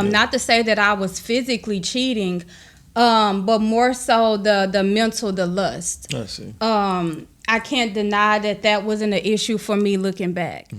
Not to say that I was physically cheating, but more so the mental, the lust. I see. I can't deny that wasn't an issue for me looking back.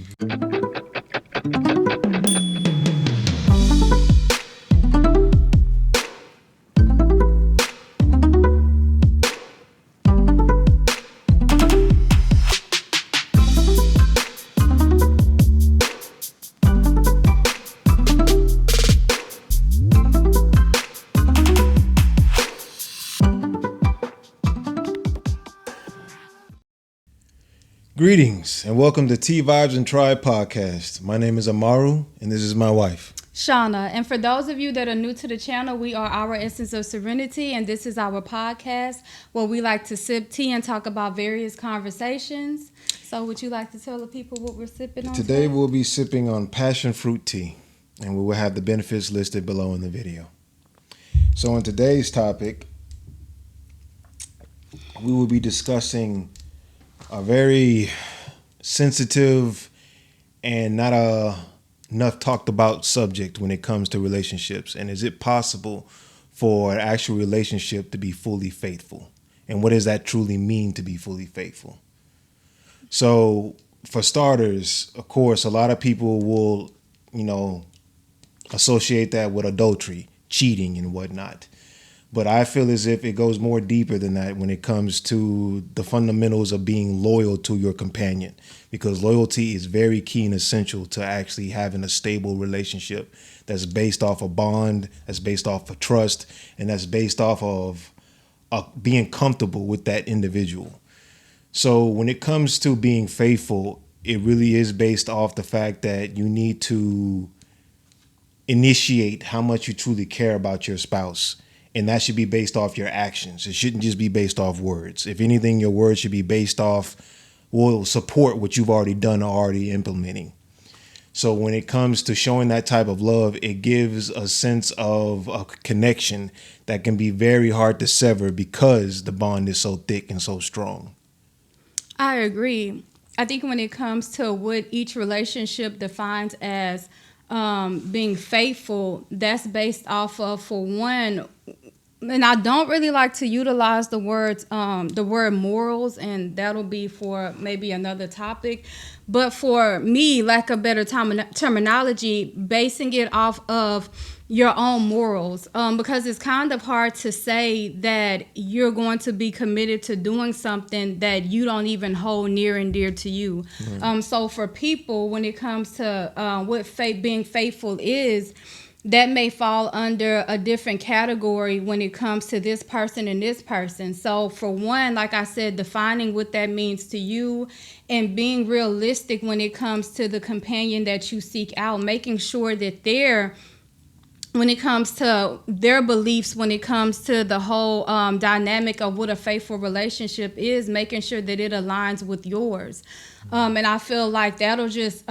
Greetings and welcome to Vybz and Tribe podcast. My name is Amaru and this is my wife, Shauna. And for those of you that are new to the channel, we are Our Essence of Serenity, and this is our podcast where we like to sip tea and talk about various conversations. So would you like to tell the people what we're sipping on Today we'll be sipping on passion fruit tea, and we will have the benefits listed below in the video. So on today's topic, we will be discussing a very sensitive and not enough talked about subject when it comes to relationships. And is it possible for an actual relationship to be fully faithful? And what does that truly mean to be fully faithful? So for starters, of course, a lot of people will, associate that with adultery, cheating and whatnot. But I feel as if it goes more deeper than that when it comes to the fundamentals of being loyal to your companion, because loyalty is very key and essential to actually having a stable relationship that's based off a bond, that's based off of trust, and that's based off of being comfortable with that individual. So when it comes to being faithful, it really is based off the fact that you need to initiate how much you truly care about your spouse. And that should be based off your actions. It shouldn't just be based off words. If anything, your words should be based off, will support what you've already done or already implementing. So when it comes to showing that type of love, it gives a sense of a connection that can be very hard to sever because the bond is so thick and so strong. I agree. I think when it comes to what each relationship defines as being faithful, that's based off of, for one, and I don't really like to utilize the word morals, and that'll be for maybe another topic. But for me, lack of better terminology, basing it off of your own morals, because it's kind of hard to say that you're going to be committed to doing something that you don't even hold near and dear to you. Mm-hmm. So for people, when it comes to what being faithful is, that may fall under a different category when it comes to this person and this person. So for one, like I said, defining what that means to you and being realistic when it comes to the companion that you seek out, making sure that when it comes to their beliefs, when it comes to the whole dynamic of what a faithful relationship is, making sure that it aligns with yours. And I feel like that'll just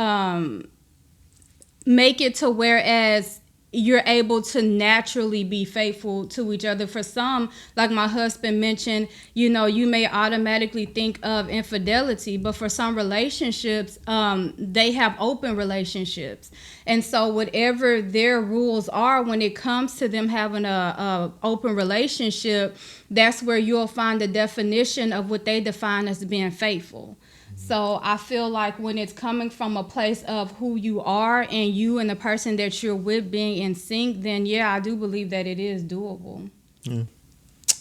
make it to whereas you're able to naturally be faithful to each other. For some, like my husband mentioned, you may automatically think of infidelity, but for some relationships, they have open relationships. And so whatever their rules are when it comes to them having a open relationship, that's where you'll find the definition of what they define as being faithful. So I feel like when it's coming from a place of who you are and you and the person that you're with being in sync, then yeah, I do believe that it is doable. Yeah,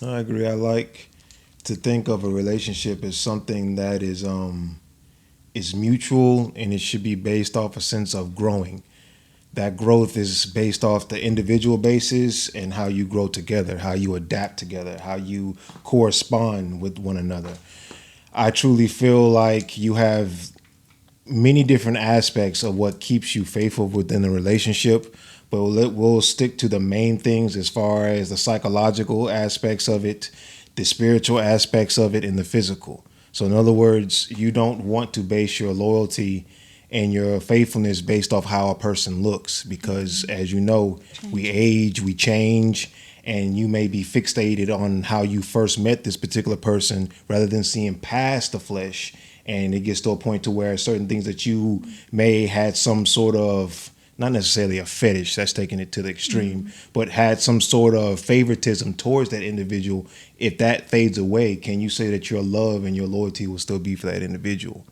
I agree. I like to think of a relationship as something that is mutual, and it should be based off a sense of growing. That growth is based off the individual basis and how you grow together, how you adapt together, how you correspond with one another. I truly feel like you have many different aspects of what keeps you faithful within a relationship, but we'll stick to the main things as far as the psychological aspects of it, the spiritual aspects of it, and the physical. So in other words, you don't want to base your loyalty and your faithfulness based off how a person looks, because as you know, we age, we change, and you may be fixated on how you first met this particular person rather than seeing past the flesh. And it gets to a point to where certain things that you may had some sort of not necessarily a fetish, that's taking it to the extreme, but had some sort of favoritism towards that individual, if that fades away, can you say that your love and your loyalty will still be for that individual?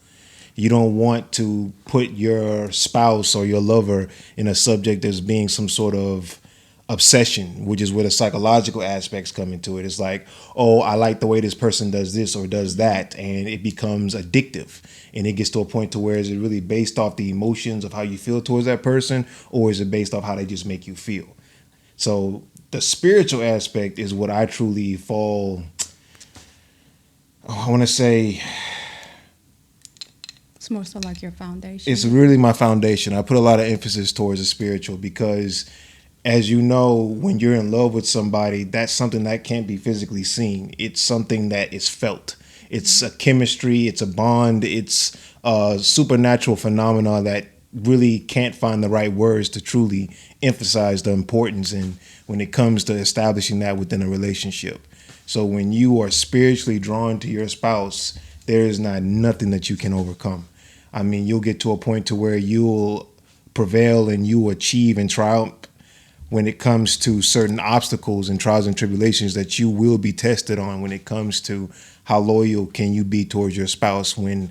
You don't want to put your spouse or your lover in a subject as being some sort of obsession, which is where the psychological aspects come into it. It's like, oh, I like the way this person does this or does that, and it becomes addictive, and it gets to a point to where is it really based off the emotions of how you feel towards that person, or is it based off how they just make you feel? So the spiritual aspect is what I truly fall, I want to say, It's more so like your foundation. it's really my foundation. I put a lot of emphasis towards the spiritual because, as you know, when you're in love with somebody, that's something that can't be physically seen. It's something that is felt. It's a chemistry, it's a bond, it's a supernatural phenomena that really can't find the right words to truly emphasize the importance in when it comes to establishing that within a relationship. So when you are spiritually drawn to your spouse, there is not nothing that you can overcome. I mean, you'll get to a point to where you'll prevail and you achieve and triumph when it comes to certain obstacles and trials and tribulations that you will be tested on when it comes to how loyal can you be towards your spouse when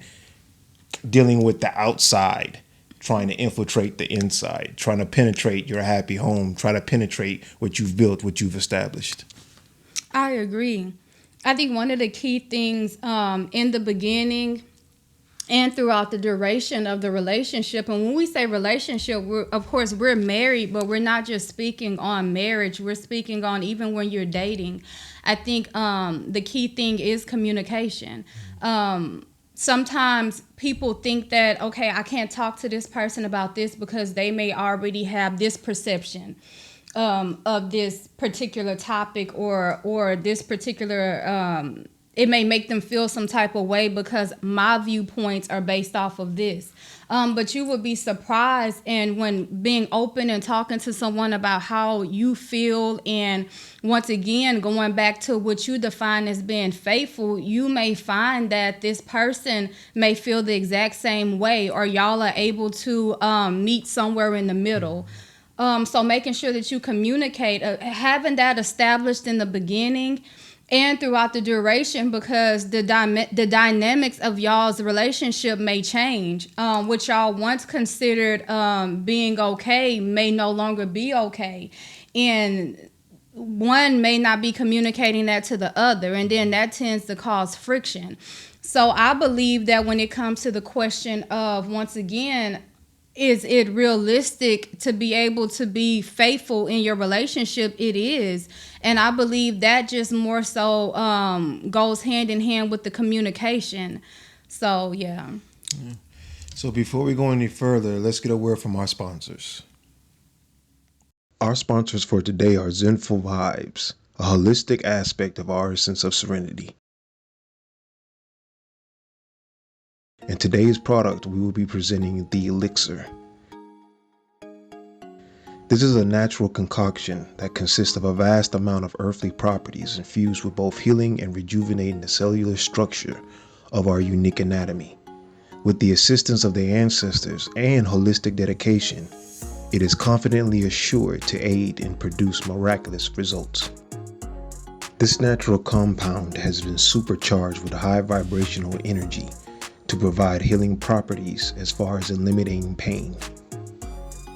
dealing with the outside, trying to infiltrate the inside, trying to penetrate your happy home, try to penetrate what you've built, what you've established. I agree. I think one of the key things in the beginning and throughout the duration of the relationship, and when we say relationship, of course we're married, but we're not just speaking on marriage, we're speaking on even when you're dating. I think the key thing is communication. Sometimes people think that, okay, I can't talk to this person about this because they may already have this perception of this particular topic or this particular it may make them feel some type of way because my viewpoints are based off of this. But you would be surprised, and when being open and talking to someone about how you feel, and once again, going back to what you define as being faithful, you may find that this person may feel the exact same way, or y'all are able to meet somewhere in the middle. So making sure that you communicate, having that established in the beginning and throughout the duration, because the dynamics of y'all's relationship may change. What y'all once considered being okay may no longer be okay. And one may not be communicating that to the other, and then that tends to cause friction. So I believe that when it comes to the question of, once again, is it realistic to be able to be faithful in your relationship? It is. And I believe that just more so goes hand in hand with the communication. So, yeah. So before we go any further, let's get a word from our sponsors. Our sponsors for today are Zenful Vybz, a holistic aspect of our essence of serenity. In today's product, we will be presenting the Elixir. This is a natural concoction that consists of a vast amount of earthly properties infused with both healing and rejuvenating the cellular structure of our unique anatomy. With the assistance of the ancestors and holistic dedication, it is confidently assured to aid and produce miraculous results. This natural compound has been supercharged with high vibrational energy to provide healing properties as far as eliminating pain.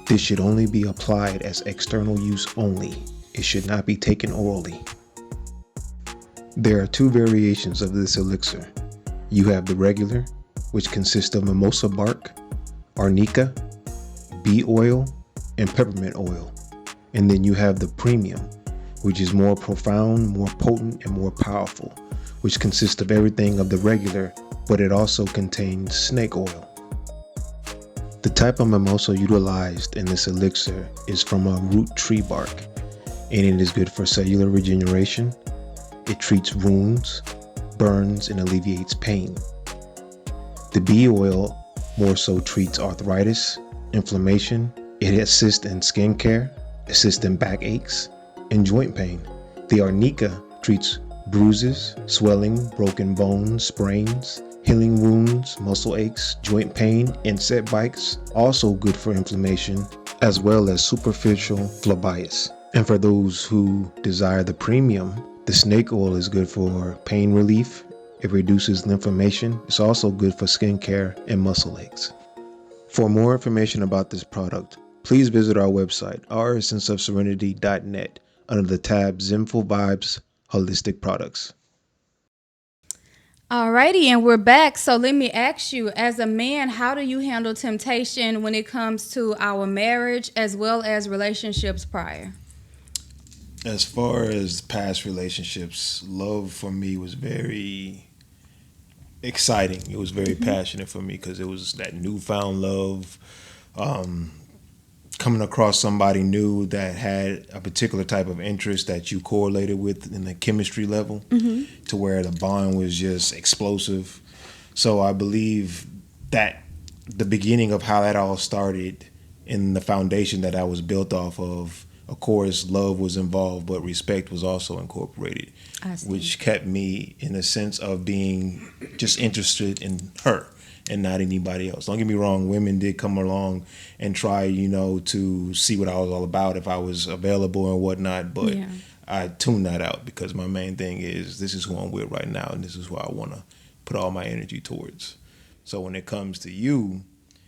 This should only be applied as external use only. It should not be taken orally. There are two variations of this elixir. You have the regular, which consists of mimosa bark, arnica, bee oil, and peppermint oil. And then you have the premium, which is more profound, more potent, and more powerful, which consists of everything of the regular, but it also contains snake oil. The type of mimosa utilized in this elixir is from a root tree bark, and it is good for cellular regeneration. It treats wounds, burns, and alleviates pain. The bee oil more so treats arthritis, inflammation. It assists in skin care, assists in backaches, and joint pain. The arnica treats bruises, swelling, broken bones, sprains, healing wounds, muscle aches, joint pain, insect bites, also good for inflammation, as well as superficial phlebitis. And for those who desire the premium, the snake oil is good for pain relief. It reduces inflammation. It's also good for skin care and muscle aches. For more information about this product, please visit our website, oursenseofserenity.net, under the tab Zenful Vybz Holistic Products. Alrighty, and we're back. So let me ask you, as a man, how do you handle temptation when it comes to our marriage as well as relationships prior? As far as past relationships, love for me was very exciting. It was very passionate for me because it was that newfound love, coming across somebody new that had a particular type of interest that you correlated with in the chemistry level, to where the bond was just explosive. So I believe that the beginning of how that all started and the foundation that I was built off of course, love was involved, but respect was also incorporated, which kept me in a sense of being just interested in her and not anybody else. Don't get me wrong, women did come along and try, to see what I was all about, if I was available and whatnot, but I tuned that out because my main thing is this is who I'm with right now and this is who I want to put all my energy towards. So when it comes to you,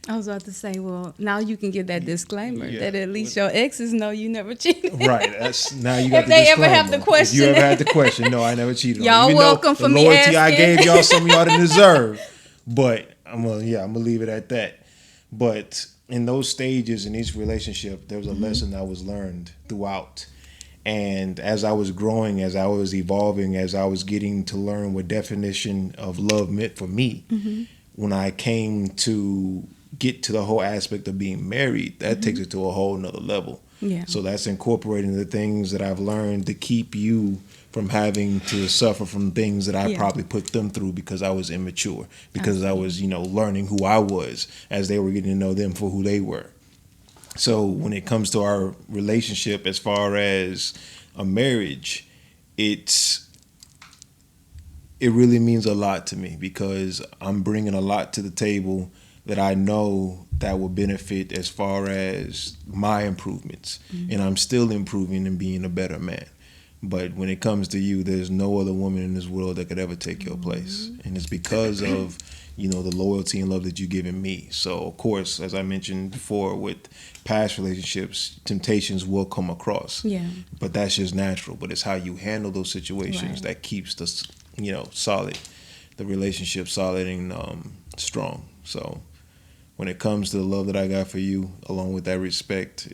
I was about to say, well, now you can give that disclaimer that at least your exes know you never cheated. Right. That's now you got if the they disclaimer. ever have the question. If you ever had the question, no, I never cheated. Y'all Even welcome for the me loyalty I asking. gave y'all, some of y'all didn't deserve. But I'm gonna leave it at that. But in those stages in each relationship, there was a lesson that was learned throughout. And as I was growing, as I was evolving, as I was getting to learn what definition of love meant for me, when I came to get to the whole aspect of being married, that takes it to a whole nother level. Yeah. So that's incorporating the things that I've learned to keep you from having to suffer from things that I probably put them through because I was immature, because I was, learning who I was as they were getting to know them for who they were. So when it comes to our relationship, as far as a marriage, it really means a lot to me because I'm bringing a lot to the table that I know that will benefit as far as my improvements. And I'm still improving and being a better man. But when it comes to you, there's no other woman in this world that could ever take your place. And it's because of, the loyalty and love that you've given me. So, of course, as I mentioned before, with past relationships, temptations will come across. Yeah. But that's just natural. But it's how you handle those situations that keeps the, solid, the relationship solid and strong. So when it comes to the love that I got for you, along with that respect,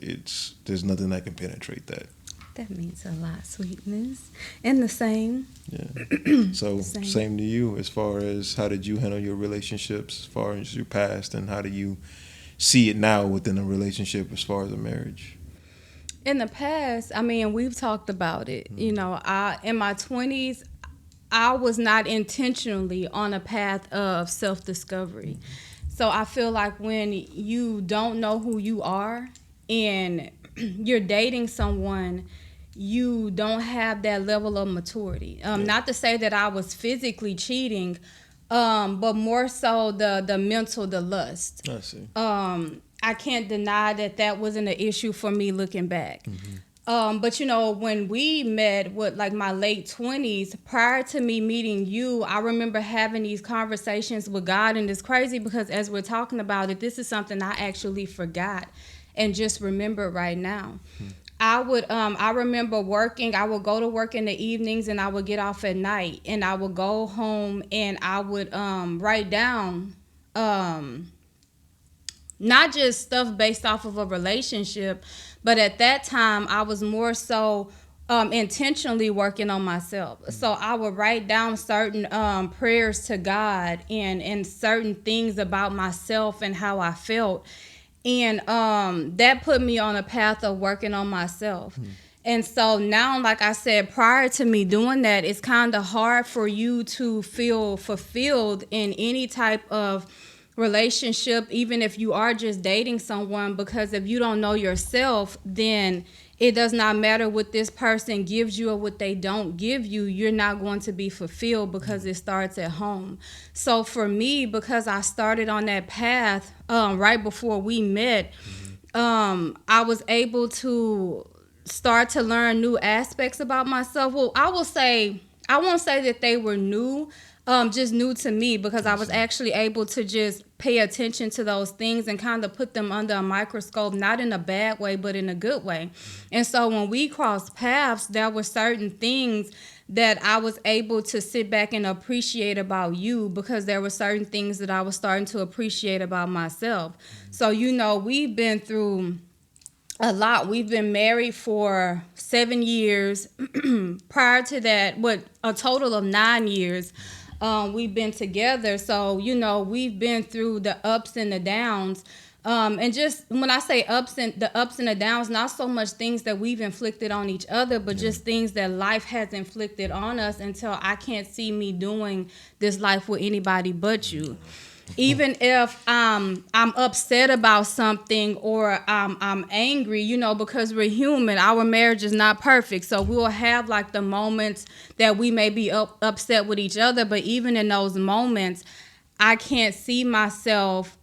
there's nothing that can penetrate that. That means a lot, sweetness. And the same. Yeah. So same to you as far as how did you handle your relationships as far as your past, and how do you see it now within a relationship as far as a marriage? In the past, we've talked about it. In my 20s, I was not intentionally on a path of self-discovery. So I feel like when you don't know who you are and you're dating someone, you don't have that level of maturity. Not to say that I was physically cheating, but more so the mental, the lust. I see. I can't deny that wasn't an issue for me looking back. But when we met with like my late 20s, prior to me meeting you, I remember having these conversations with God, and it's crazy because as we're talking about it, this is something I actually forgot and just remember right now. I remember working, I would go to work in the evenings and I would get off at night, and I would go home and I would write down not just stuff based off of a relationship, but at that time I was more so intentionally working on myself. So I would write down certain prayers to God and certain things about myself and how I felt. And that put me on a path of working on myself. And so now, like I said, prior to me doing that, it's kind of hard for you to feel fulfilled in any type of relationship, even if you are just dating someone, because if you don't know yourself, then it does not matter what this person gives you or what they don't give you, you're not going to be fulfilled because it starts at home. So for me, because I started on that path right before we met, I was able to start to learn new aspects about myself. Well, I won't say that they were new, just new to me, because I was actually able to just pay attention to those things and kind of put them under a microscope, not in a bad way, but in a good way. And so when we crossed paths, there were certain things that I was able to sit back and appreciate about you, because there were certain things that I was starting to appreciate about myself. So, we've been through a lot. We've been married for 7 years. Prior to that, a total of 9 years. We've been together. So, we've been through the ups and the downs. And just when I say the ups and the downs, not so much things that we've inflicted on each other, but just things that life has inflicted on us, until I can't see me doing this life with anybody but you. Even if I'm upset about something, or I'm angry, because we're human, our marriage is not perfect. So we'll have like the moments that we may be upset with each other, but even in those moments, I can't see myself,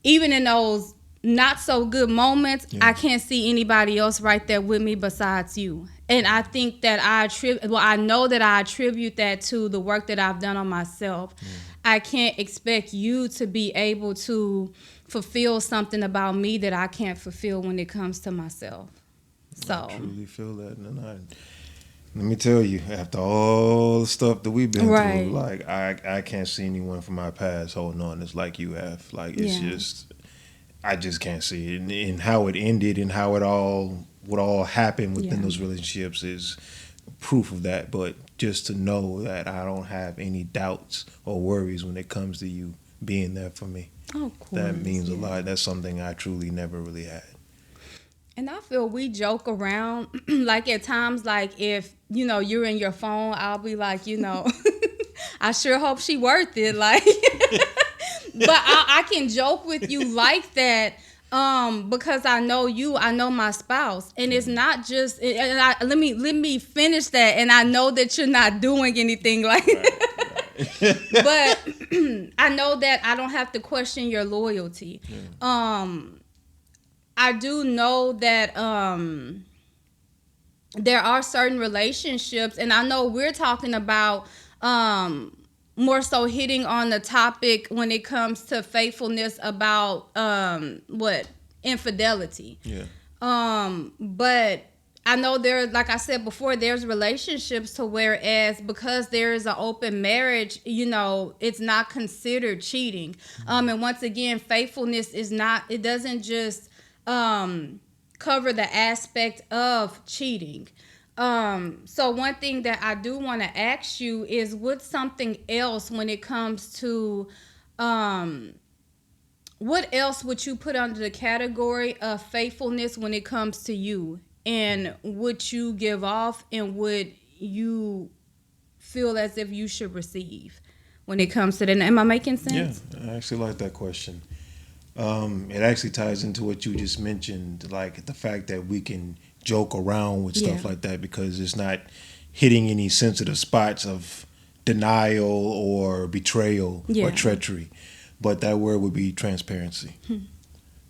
even in those not so good moments, I can't see anybody else right there with me besides you. And I think that I know that I attribute that to the work that I've done on myself. I can't expect you to be able to fulfill something about me that I can't fulfill when it comes to myself. So I truly feel that. And let me tell you, after all the stuff that we've been through, like I can't see anyone from my past holding on as like you have. Like it's just, I just can't see it. And how it ended and how what all happened within those relationships is proof of that. But just to know that I don't have any doubts or worries when it comes to you being there for me. Oh, of course, that means a lot. That's something I truly never really had. And I feel we joke around, like at times, like if, you're in your phone, I'll be like, I sure hope she worth it. Like, but I can joke with you like that, because I know you, I know my spouse, and it's not just. Let me finish that, and I know that you're not doing anything like that. But I know that I don't have to question your loyalty. I do know that there are certain relationships, and I know we're talking about more so hitting on the topic when it comes to faithfulness about infidelity. But I know like I said before, there's relationships to whereas because there is an open marriage, it's not considered cheating. And once again, faithfulness is not. It doesn't just cover the aspect of cheating. So one thing that I do want to ask you is, what's something else when it comes to what else would you put under the category of faithfulness when it comes to you, and what you give off and what you feel as if you should receive when it comes to that? Am I making sense? Yeah, I actually like that question. It actually ties into what you just mentioned, like the fact that we can joke around with stuff like that because it's not hitting any sensitive spots of denial or betrayal or treachery. But that word would be transparency.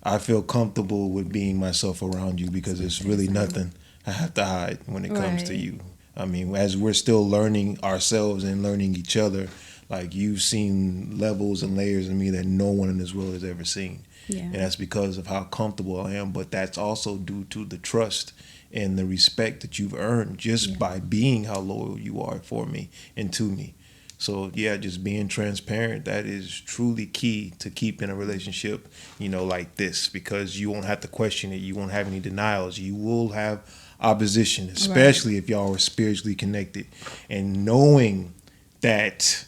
I feel comfortable with being myself around you because it's really nothing I have to hide when it comes to you. I mean, as we're still learning ourselves and learning each other, like you've seen levels and layers of me that no one in this world has ever seen. And that's because of how comfortable I am. But that's also due to the trust and the respect that you've earned just by being how loyal you are for me and to me. So just being transparent, that is truly key to keeping a relationship, like this, because you won't have to question it. You won't have any denials. You will have opposition, especially if y'all are spiritually connected. And knowing that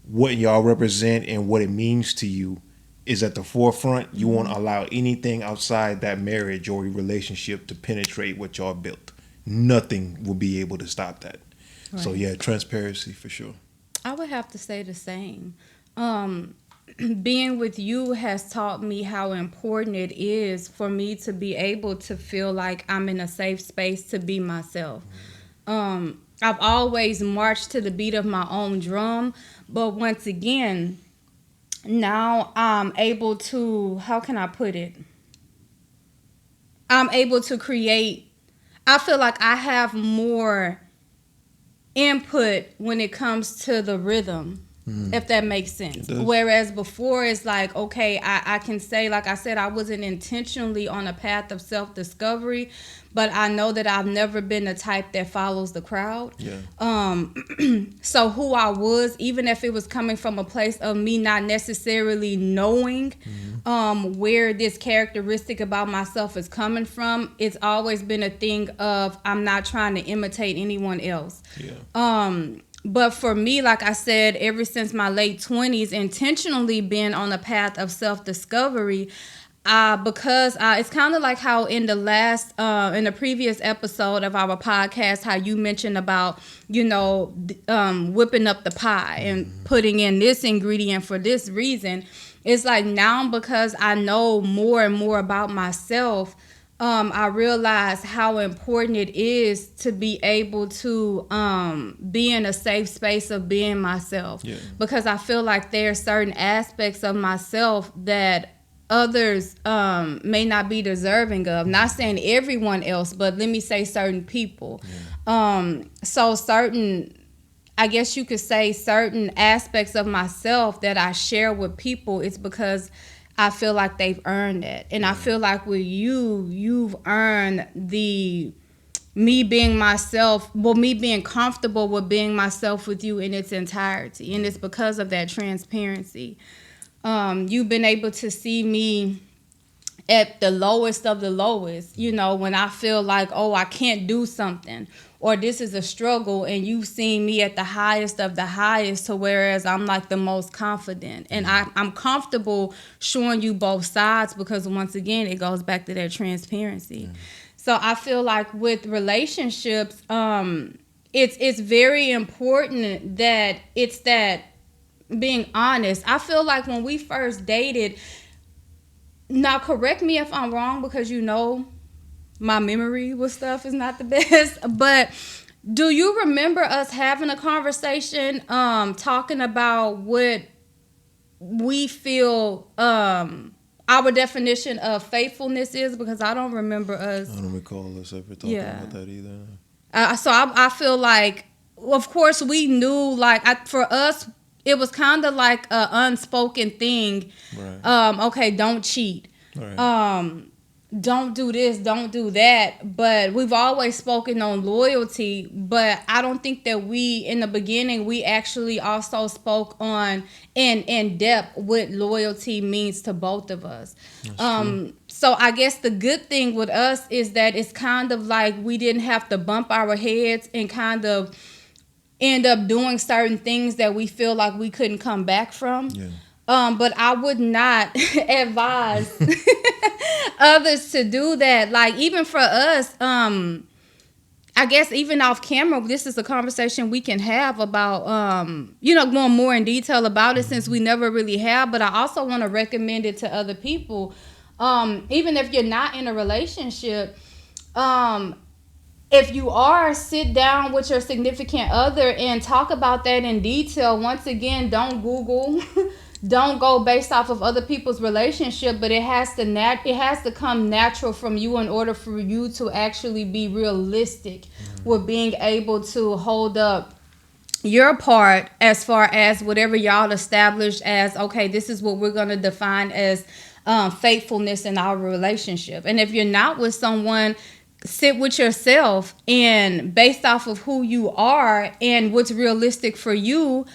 what y'all represent and what it means to you is at the forefront, you won't allow anything outside that marriage or relationship to penetrate what y'all built. Nothing will be able to stop that. So transparency for sure. I would have to say the same. Being with you has taught me how important it is for me to be able to feel like I'm in a safe space to be myself. I've always marched to the beat of my own drum, but once again, now I'm able to, how can I put it? I'm able to create. I feel like I have more input when it comes to the rhythm, if that makes sense. Whereas before, it's like, okay, I can say, like I said, I wasn't intentionally on a path of self-discovery, but I know that I've never been the type that follows the crowd. So who I was, even if it was coming from a place of me not necessarily knowing where this characteristic about myself is coming from, it's always been a thing of I'm not trying to imitate anyone else. But for me, like I said, ever since my late 20s, intentionally been on a path of self-discovery, because it's kind of like how in the previous episode of our podcast, how you mentioned about, whipping up the pie and putting in this ingredient for this reason. It's like now, because I know more and more about myself, I realize how important it is to be able to be in a safe space of being myself. Because I feel like there are certain aspects of myself that others may not be deserving of. Not saying everyone else, but let me say certain people. So certain, I guess you could say, certain aspects of myself that I share with people, it's because I feel like they've earned it. And I feel like with you've earned me being myself, me being comfortable with being myself with you in its entirety. And it's because of that transparency. You've been able to see me at the lowest of the lowest, when I feel like, oh, I can't do something, or this is a struggle, and you've seen me at the highest of the highest, to whereas I'm like the most confident. And I'm comfortable showing you both sides, because once again, it goes back to that transparency. So I feel like with relationships, it's very important that it's that being honest. I feel like when we first dated, now correct me if I'm wrong, because my memory with stuff is not the best, but do you remember us having a conversation talking about what we feel our definition of faithfulness is? Because I don't remember us. I don't recall us ever talking about that either. So I feel like, of course, we knew, like, for us, it was kind of like an unspoken thing. Okay, don't cheat. Don't do this, don't do that. But we've always spoken on loyalty. But I don't think that in the beginning, we actually also spoke on in depth what loyalty means to both of us. So I guess the good thing with us is that it's kind of like we didn't have to bump our heads and kind of end up doing certain things that we feel like we couldn't come back from. But I would not advise others to do that. Like, even for us, I guess even off camera, this is a conversation we can have about, going more in detail about it, since we never really have. But I also want to recommend it to other people. Even if you're not in a relationship, if you are, sit down with your significant other and talk about that in detail. Once again, don't Google. Don't go based off of other people's relationship, but it has to come natural from you in order for you to actually be realistic with being able to hold up your part as far as whatever y'all established as, okay, this is what we're going to define as faithfulness in our relationship. And if you're not with someone, sit with yourself, and based off of who you are and what's realistic for you,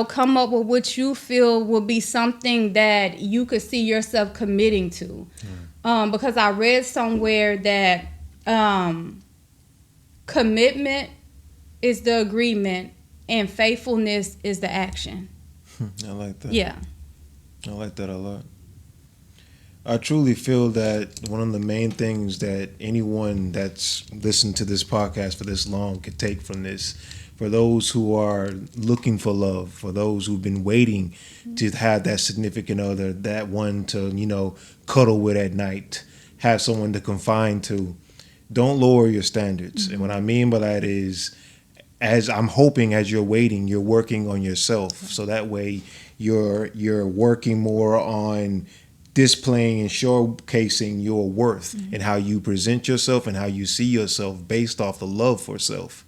come up with what you feel will be something that you could see yourself committing to. Because I read somewhere that commitment is the agreement and faithfulness is the action. I like that. Yeah. I like that a lot. I truly feel that one of the main things that anyone that's listened to this podcast for this long could take from this, for those who are looking for love, for those who've been waiting to have that significant other, that one to, cuddle with at night, have someone to confide to, don't lower your standards. And what I mean by that is, as I'm hoping as you're waiting, you're working on yourself. So that way you're working more on displaying and showcasing your worth and how you present yourself and how you see yourself based off the love for self.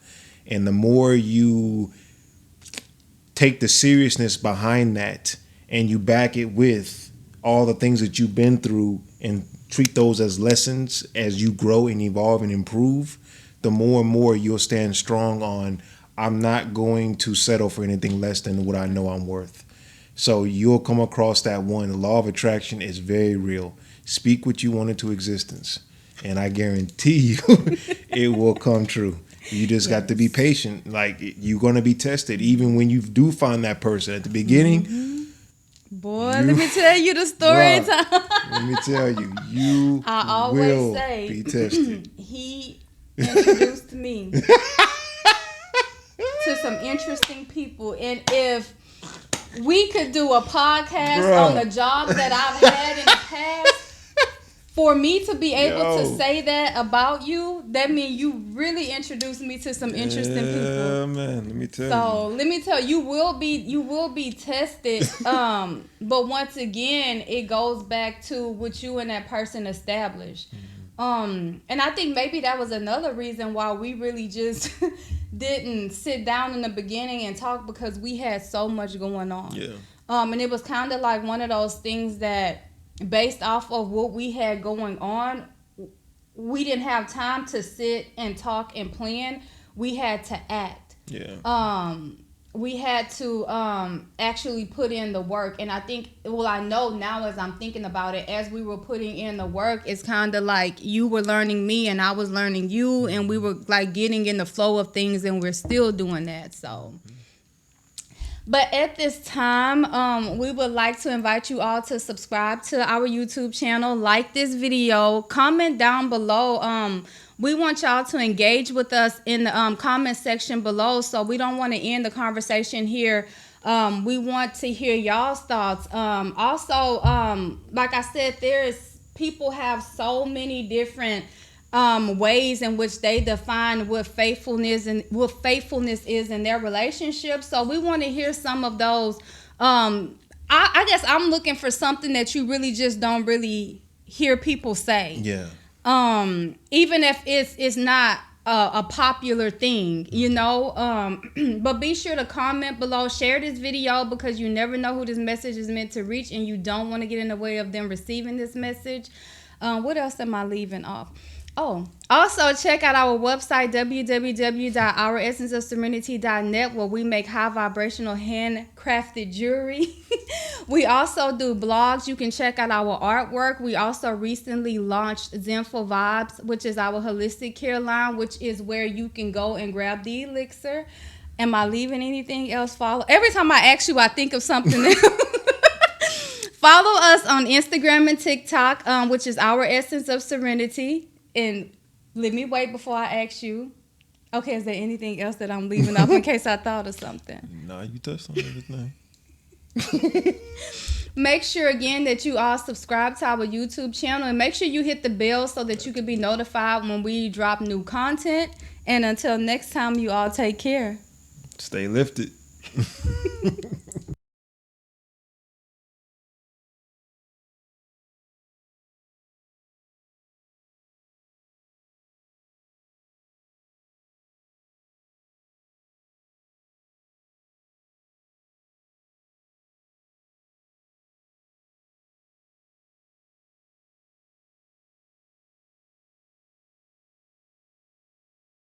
And the more you take the seriousness behind that and you back it with all the things that you've been through and treat those as lessons as you grow and evolve and improve, the more and more you'll stand strong on, I'm not going to settle for anything less than what I know I'm worth. So you'll come across that one. The law of attraction is very real. Speak what you want into existence, and I guarantee you it will come true. You just got to be patient. Like, you're going to be tested. Even when you do find that person at the beginning. Boy, let me tell you the story time. Let me tell you, you I always will say, be tested. He introduced me to some interesting people. And if we could do a podcast on the jobs that I've had in the past, for me to be able to say that about you, that means you really introduced me to some interesting people. Yeah, man. Let me tell you. So let me tell you, you will be tested. But once again, it goes back to what you and that person established. And I think maybe that was another reason why we really just didn't sit down in the beginning and talk, because we had so much going on. Yeah. And it was kind of like one of those things that, based off of what we had going on, we didn't have time to sit and talk and plan. We had to act. Yeah. We had to actually put in the work. And I think, well, I know now as I'm thinking about it, as we were putting in the work, it's kind of like you were learning me and I was learning you, and we were like getting in the flow of things, and we're still doing that. So. But at this time, we would like to invite you all to subscribe to our YouTube channel, like this video, comment down below. We want y'all to engage with us in the comment section below, so we don't want to end the conversation here. We want to hear y'all's thoughts. Also, like I said, people have so many different ways in which they define what faithfulness is in their relationship. So we want to hear some of those. I guess I'm looking for something that you really just don't really hear people say. Yeah. Even if it's not a popular thing, you know. But be sure to comment below, share this video, because you never know who this message is meant to reach, and you don't want to get in the way of them receiving this message. What else am I leaving off? Oh, also check out our website, www.ouressenceofserenity.net, where we make high vibrational handcrafted jewelry. We also do blogs. You can check out our artwork. We also recently launched Zenful Vybz, which is our holistic care line, which is where you can go and grab the elixir. Am I leaving anything else? Every time I ask you, I think of something else. Follow us on Instagram and TikTok, which is Our Essence of Serenity. And let me wait before I ask you. Okay, is there anything else that I'm leaving off in case I thought of something? No, you touched on everything. Make sure again that you all subscribe to our YouTube channel, and make sure you hit the bell so that you can be notified when we drop new content. And until next time, you all take care. Stay lifted.